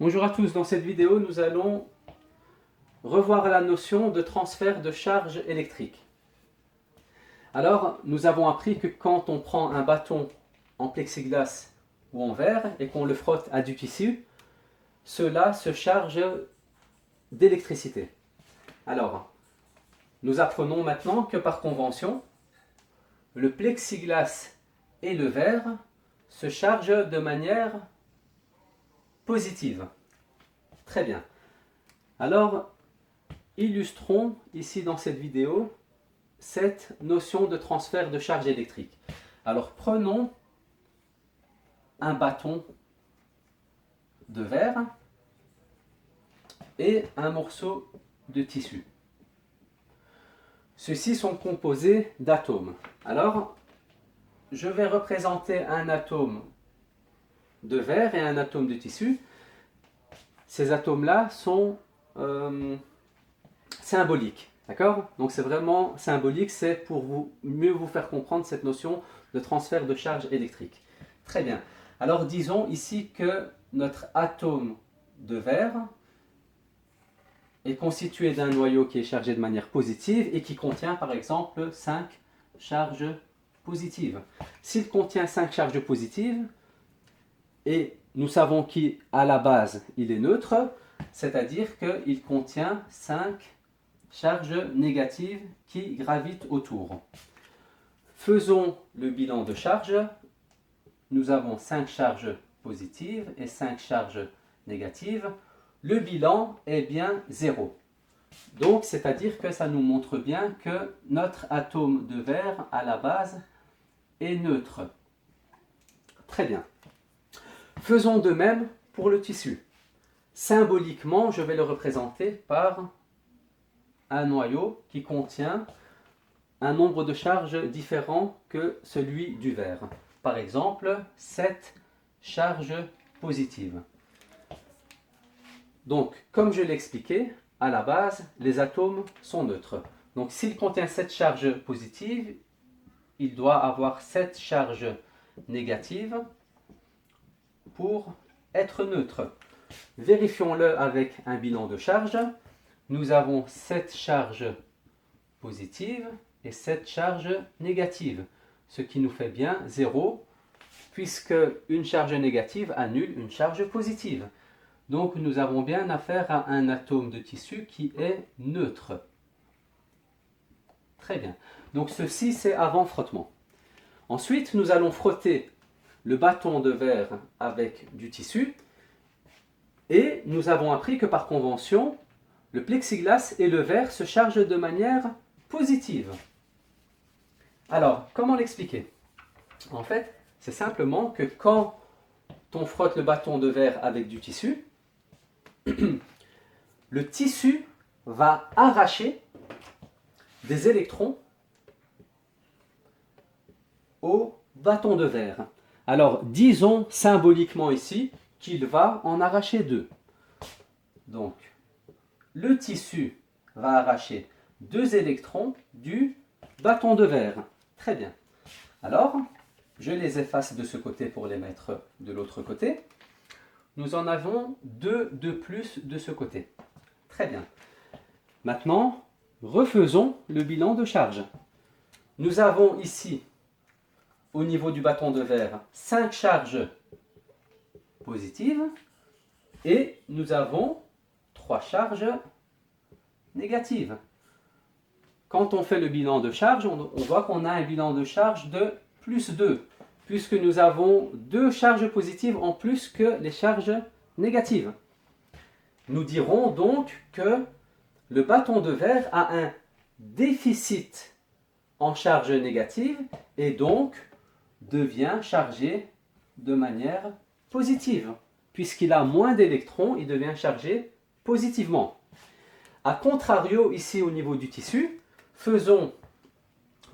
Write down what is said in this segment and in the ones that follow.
Bonjour à tous, dans cette vidéo nous allons revoir la notion de transfert de charge électrique. Alors nous avons appris que quand on prend un bâton en plexiglas ou en verre et qu'on le frotte à du tissu, cela se charge d'électricité. Alors nous apprenons maintenant que par convention, le plexiglas et le verre se chargent de manière positive. Très bien. Alors, illustrons ici dans cette vidéo cette notion de transfert de charge électrique. Alors, prenons un bâton de verre et un morceau de tissu. Ceux-ci sont composés d'atomes. Alors, je vais représenter un atome de verre et un atome de tissu. Ces atomes-là sont symboliques, d'accord? Donc c'est vraiment symbolique, c'est pour mieux vous faire comprendre cette notion de transfert de charge électrique. Très bien. Alors disons ici que notre atome de verre est constitué d'un noyau qui est chargé de manière positive et qui contient par exemple 5 charges positives. S'il contient 5 charges positives, et nous savons qu'à la base, il est neutre, c'est-à-dire qu'il contient 5 charges négatives qui gravitent autour. Faisons le bilan de charge. Nous avons 5 charges positives et 5 charges négatives. Le bilan est bien 0. Donc, c'est-à-dire que ça nous montre bien que notre atome de verre, à la base, est neutre. Très bien. Faisons de même pour le tissu. Symboliquement, je vais le représenter par un noyau qui contient un nombre de charges différent que celui du verre. Par exemple, 7 charges positives. Donc, comme je l'ai expliqué, à la base, les atomes sont neutres. Donc, s'il contient 7 charges positives, il doit avoir 7 charges négatives pour être neutre. Vérifions-le avec un bilan de charge. Nous avons 7 charges positives et 7 charges négatives, ce qui nous fait bien 0, puisque une charge négative annule une charge positive. Donc nous avons bien affaire à un atome de tissu qui est neutre. Très bien. Donc ceci, c'est avant frottement. Ensuite, nous allons frotter le bâton de verre avec du tissu et nous avons appris que par convention, le plexiglas et le verre se chargent de manière positive. Alors, comment l'expliquer? En fait, c'est simplement que quand on frotte le bâton de verre avec du tissu, le tissu va arracher des électrons au bâton de verre. Alors, disons symboliquement ici qu'il va en arracher 2. Donc, le tissu va arracher 2 électrons du bâton de verre. Très bien. Alors, je les efface de ce côté pour les mettre de l'autre côté. Nous en avons 2 de plus de ce côté. Très bien. Maintenant, refaisons le bilan de charge. Nous avons ici, au niveau du bâton de verre, 5 charges positives et nous avons 3 charges négatives. Quand on fait le bilan de charge, on voit qu'on a un bilan de charge de plus 2, puisque nous avons 2 charges positives en plus que les charges négatives. Nous dirons donc que le bâton de verre a un déficit en charge négative et donc devient chargé de manière positive. Puisqu'il a moins d'électrons, il devient chargé positivement. A contrario, ici au niveau du tissu, faisons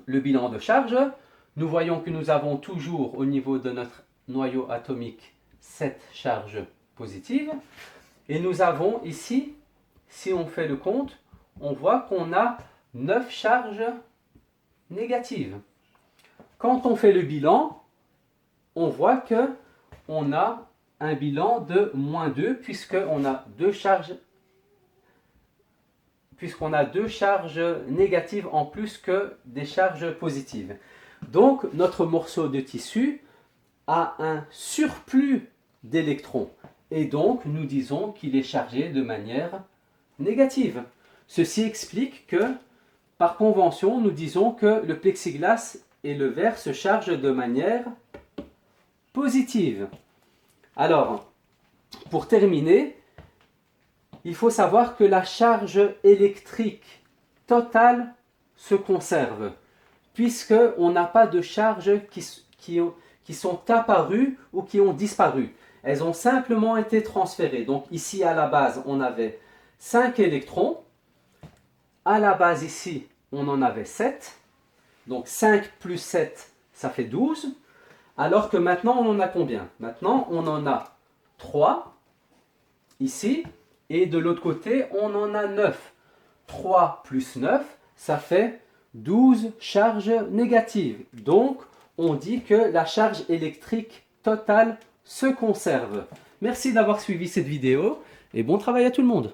le bilan de charge. Nous voyons que nous avons toujours au niveau de notre noyau atomique 7 charges positives. Et nous avons ici, si on fait le compte, on voit qu'on a 9 charges négatives. Quand on fait le bilan, on voit qu'on a un bilan de -2 puisqu'on a deux charges négatives en plus que des charges positives. Donc notre morceau de tissu a un surplus d'électrons et donc nous disons qu'il est chargé de manière négative. Ceci explique que par convention nous disons que le plexiglas et le verre se chargent de manière positive. Alors, pour terminer, il faut savoir que la charge électrique totale se conserve, puisqu'on n'a pas de charges qui sont apparues ou qui ont disparu. Elles ont simplement été transférées. Donc ici, à la base, on avait 5 électrons. À la base, ici, on en avait 7. Donc 5 plus 7, ça fait 12. Alors que maintenant, on en a combien? Maintenant, on en a 3 ici. Et de l'autre côté, on en a 9. 3 plus 9, ça fait 12 charges négatives. Donc, on dit que la charge électrique totale se conserve. Merci d'avoir suivi cette vidéo et bon travail à tout le monde.